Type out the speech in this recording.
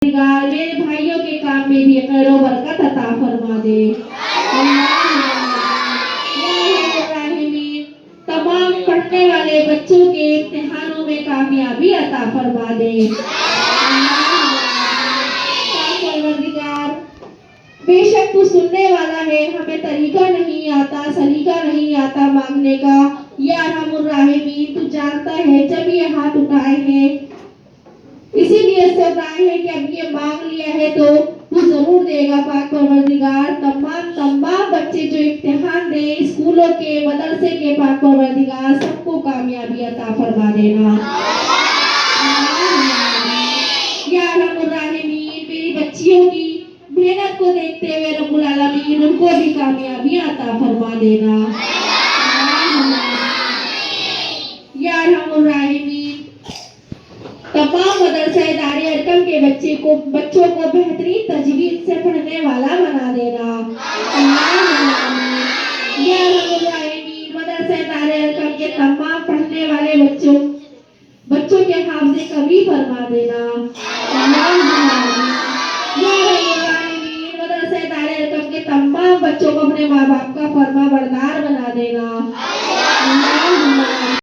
मेरे भाइयों के काम में भी खैर बरकत अता फरमा दे। तमाम पढ़ने वाले बच्चों के इम्तिहानों में कामयाबी अता फरमा दे। बेशक तू सुनने वाला है, हमें तरीका नहीं आता, सलीका नहीं आता मांगने का। या अरहमुर राहिमीन, तू जानता है जब ये हाथ उठाए हैं इसीलिए सब आए हैं कि अब ये मांग लिया है तो तू जरूर देगा पाक परवरदिगार। तमाम बच्चे जो इम्तिहान दे स्कूलों के मदरसे के पाक परवरदिगार सबको कामयाबी अता फरमा देना। या रब्बुल राहिमीन, मेरी बच्चियों की मेहनत को देखते हुए रब्बुल आलमीन उनको भी कामयाबी अता फरमा देना। या रब्बुल राहिमीन, तमाम मदरसा दारी अरकम के बच्चों को बेहतरीन तजवीज से पढ़ने वाला बना देना। या रब्बुल आलमीन, मदरसा दारी अरकम के तमाम पढ़ने वाले बच्चों के हाफिज़े कभी फरमा देना। या रब्बुल आलमीन, मदरसा दारी अरकम के तमाम बच्चों को अपने माँ बाप का फरमा बरदार बना देना।